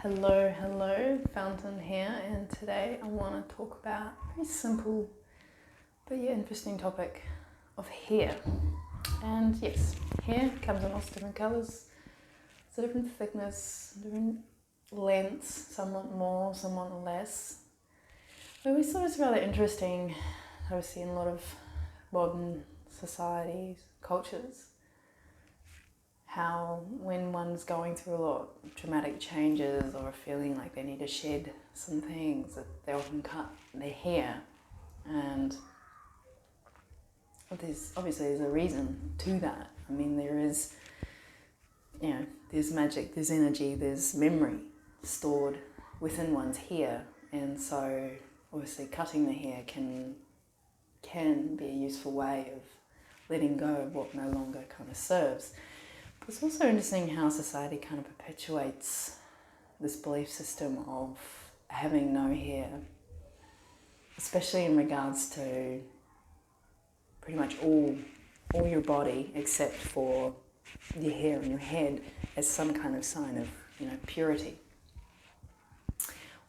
Hello, Fountain here, and today I want to talk about a very simple but yet interesting topic of hair. And yes, hair comes in lots of different colours, it's a different thickness, different lengths, somewhat more, somewhat less. But we thought it's rather interesting, obviously in a lot of modern societies, cultures, how when one's going through a lot of traumatic changes or feeling like they need to shed some things, that they often cut their hair. And there's a reason to that. I mean, there's magic, there's energy, there's memory stored within one's hair. And so obviously cutting the hair can be a useful way of letting go of what no longer kind of serves. It's also interesting how society kind of perpetuates this belief system of having no hair, especially in regards to pretty much all your body except for your hair and your head, as some kind of sign of purity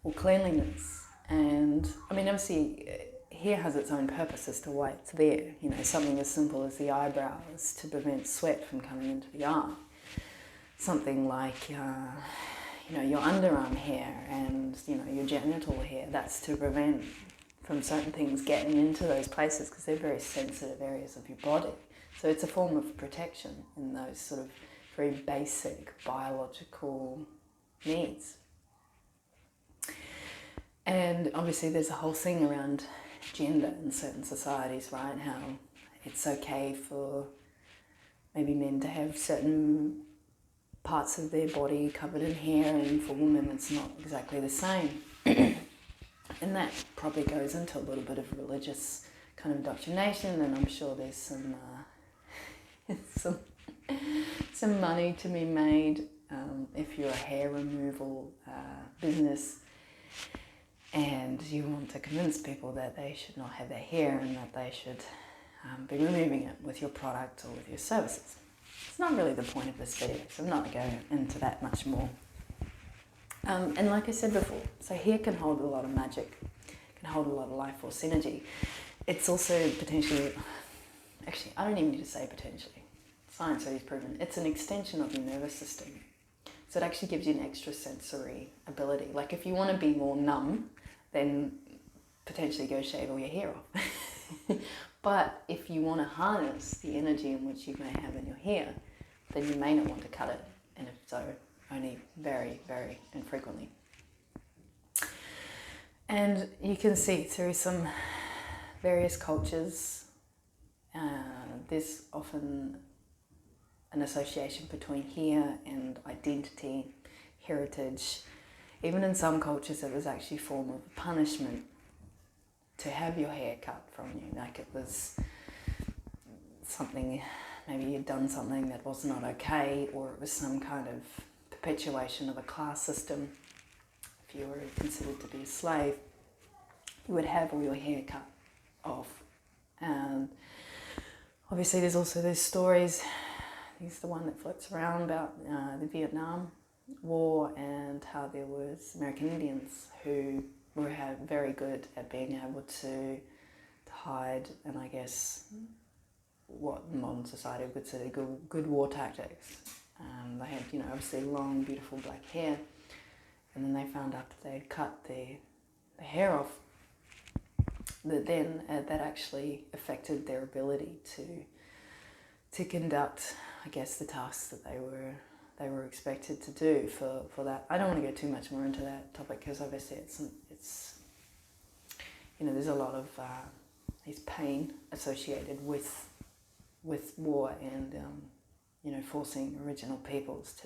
or cleanliness. And I mean, obviously hair has its own purpose as to why it's there. Something as simple as the eyebrows to prevent sweat from coming into the eye. Something like your underarm hair and your genital hair, that's to prevent from certain things getting into those places because they're very sensitive areas of your body. So it's a form of protection in those sort of very basic biological needs. And obviously there's a whole thing around gender in certain societies, right? How it's okay for maybe men to have certain parts of their body covered in hair, and for women it's not exactly the same. And that probably goes into a little bit of religious kind of indoctrination, and I'm sure there's some money to be made if you're a hair removal business and you want to convince people that they should not have their hair and that they should be removing it with your product or with your services. It's not really the point of this video, so I'm not going into that much more. And like I said before, so hair can hold a lot of magic, can hold a lot of life force energy. It's also potentially, actually I don't even need to say potentially, science has proven, it's an extension of your nervous system. So it actually gives you an extra sensory ability. Like if you want to be more numb, then potentially go shave all your hair off. But if you want to harness the energy in which you may have in your hair, then you may not want to cut it, and if so, only very, very infrequently. And you can see through some various cultures, there's often an association between hair and identity, heritage. Even in some cultures it was actually a form of punishment to have your hair cut from you. Like it was something, maybe you'd done something that was not okay, or it was some kind of perpetuation of a class system. If you were considered to be a slave, you would have all your hair cut off. And obviously there's also those stories, I think it's the one that floats around about the Vietnam War, and how there was American Indians who were very good at being able to hide, and I guess what modern society would consider good war tactics. They had, obviously long, beautiful black hair, and then they found out that they had cut the hair off, that then that actually affected their ability to conduct, I guess, the tasks that they were expected to do for that. I don't want to go too much more into that topic because obviously it's there's a lot of there's pain associated with war and forcing original peoples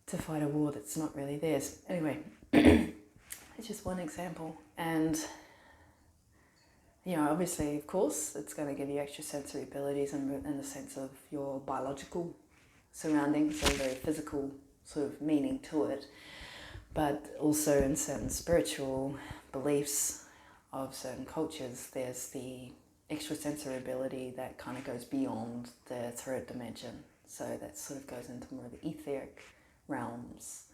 to fight a war that's not really theirs. Anyway, it's just one example. And obviously, of course, it's going to give you extra sensory abilities in the sense of your biological surroundings, so very physical sort of meaning to it, but also in certain spiritual beliefs of certain cultures, there's the extrasensory ability that kind of goes beyond the third dimension. So that sort of goes into more of the etheric realms.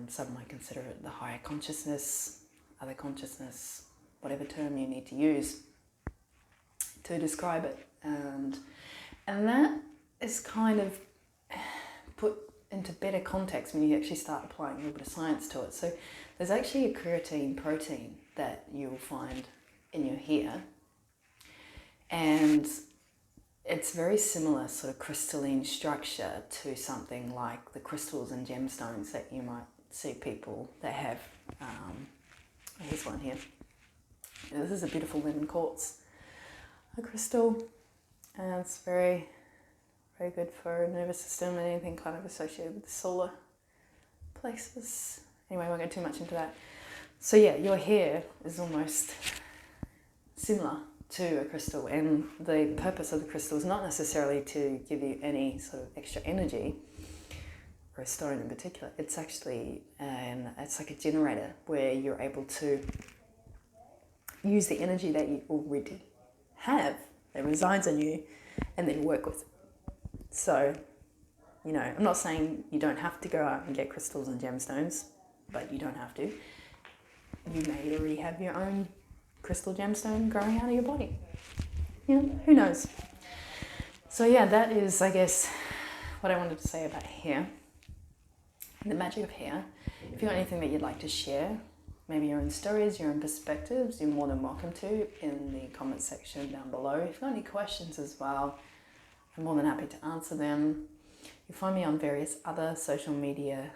Some might consider it the higher consciousness, other consciousness, whatever term you need to use to describe it. And that is kind of put into better context when you actually start applying a little bit of science to it. So there's actually a creatine protein that you'll find in your hair, and it's very similar sort of crystalline structure to something like the crystals and gemstones that you might see people that have. Here's one here. This is a beautiful lemon quartz, a crystal, and it's very, very good for nervous system and anything kind of associated with the solar plexus. Anyway, I won't go too much into that. So yeah, your hair is almost similar to a crystal, and the purpose of the crystal is not necessarily to give you any sort of extra energy, or a stone in particular. It's actually it's like a generator where you're able to use the energy that you already have that resides in you and then work with it. So, you know, I'm not saying you don't have to go out and get crystals and gemstones, but you don't have to. You may already have your own crystal gemstone growing out of your body. You know, who knows? So yeah, that is, I guess, what I wanted to say about hair. The magic of hair. If you've got anything that you'd like to share, maybe your own stories, your own perspectives, you're more than welcome to in the comment section down below. If you've got any questions as well, I'm more than happy to answer them. You'll find me on various other social media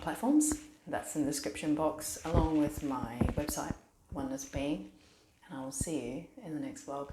platforms. That's in the description box, along with my website, Oneness Being. And I will see you in the next vlog.